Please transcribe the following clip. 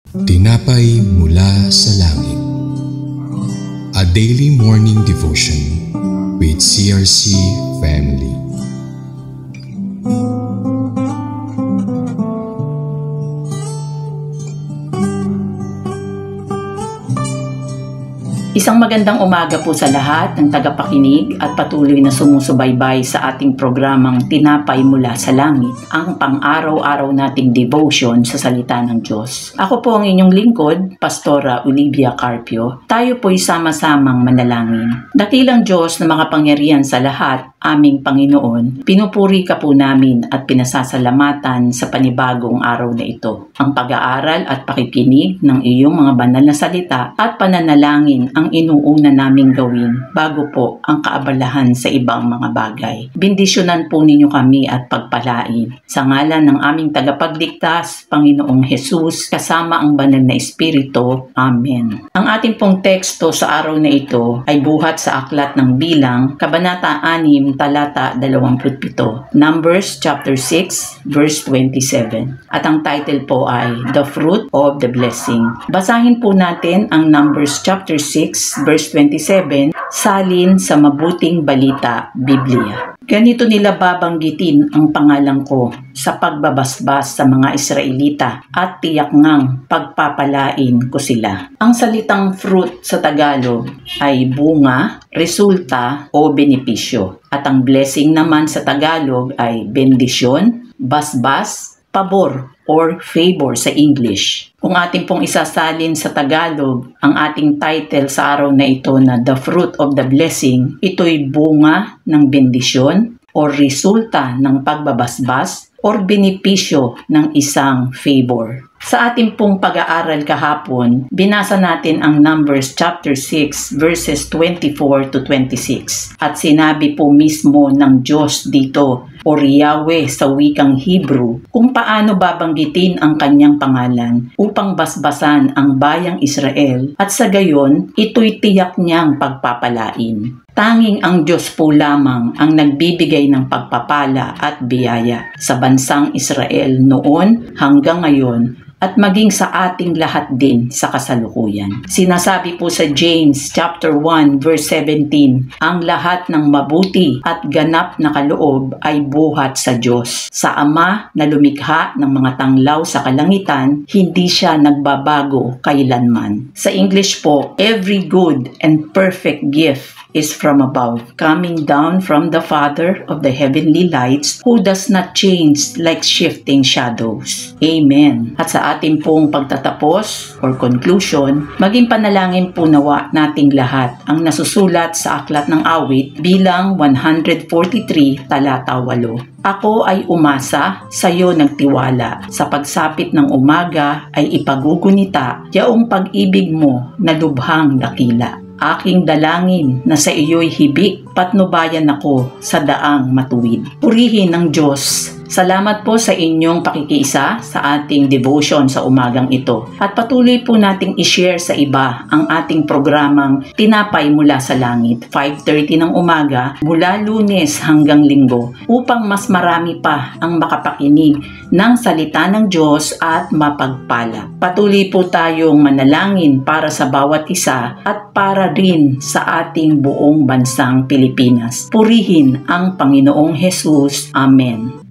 Tinapay mula sa langit. A daily morning devotion with CRC Family. Isang magandang umaga po sa lahat ng tagapakinig at patuloy na sumusubaybay sa ating programang Tinapay Mula sa Langit, ang pang-araw-araw nating devotion sa salita ng Diyos. Ako po ang inyong lingkod, Pastora Olivia Carpio. Tayo po'y sama-samang manalangin. Dakilang Diyos na makapangyarihan sa lahat, aming Panginoon, pinupuri ka po namin at pinasasalamatan sa panibagong araw na ito. Ang pag-aaral at pakikinig ng iyong mga banal na salita at pananalangin ang inuuna naming gawin bago po ang kaabalahan sa ibang mga bagay. Bendisyonan po ninyo kami at pagpalain. Sa ngalan ng aming tagapagligtas, Panginoong Jesus, kasama ang banal na Espiritu. Amen. Ang ating pong teksto sa araw na ito ay buhat sa Aklat ng Bilang, Kabanata 6, talata 27. Numbers chapter 6, verse 27. At ang title po ay The Fruit of the Blessing. Basahin po natin ang Numbers chapter 6, verse 27, salin sa mabuting balita, Biblia. Ganito nila babanggitin ang pangalan ko sa pagbabasbas sa mga Israelita at tiyak ngang pagpapalain ko sila. Ang salitang fruit sa Tagalog ay bunga, resulta o benepisyo. At ang blessing naman sa Tagalog ay bendisyon, basbas, pabor or favor sa English. Kung ating pong isasalin sa Tagalog, ang ating title sa araw na ito na The Fruit of the Blessing, ito'y bunga ng bendisyon o resulta ng pagbabasbas o benepisyo ng isang favor. Sa ating pong pag-aaral kahapon, binasa natin ang Numbers chapter 6 verses 24 to 26 at sinabi po mismo ng Diyos dito o Yahweh sa wikang Hebrew kung paano babanggitin ang kanyang pangalan upang basbasan ang bayang Israel at sa gayon ito'y tiyak niyang pagpapalain. Tanging ang Diyos po lamang ang nagbibigay ng pagpapala at biyaya sa bansang Israel noon hanggang ngayon at maging sa ating lahat din sa kasalukuyan. Sinasabi po sa James chapter 1 verse 17, ang lahat ng mabuti at ganap na kaloob ay buhat sa Diyos. Sa Ama na lumikha ng mga tanglaw sa kalangitan, hindi siya nagbabago kailanman. Sa English po, every good and perfect gift is from above, coming down from the Father of the heavenly lights, who does not change like shifting shadows. Amen. At sa ating pong pagtatapos or conclusion, maging panalangin po nawa nating lahat ang nasusulat sa Aklat ng Awit bilang 143 talata 8. Ako ay umasa, sa'yo nagtiwala. Sa pagsapit ng umaga ay ipagugunita, yaong pag-ibig mo na lubhang dakila. Aking dalangin na sa iyo'y hibik, patnubayan ako sa daang matuwid. Purihin ng Diyos. Salamat po sa inyong pakikiisa sa ating devotion sa umagang ito. At patuloy po nating i-share sa iba ang ating programang Tinapay Mula sa Langit, 5:30 ng umaga mula Lunes hanggang Linggo upang mas marami pa ang makapakinig ng salita ng Diyos at mapagpala. Patuloy po tayong manalangin para sa bawat isa at para rin sa ating buong bansang Pilipinas. Purihin ang Panginoong Jesus. Amen.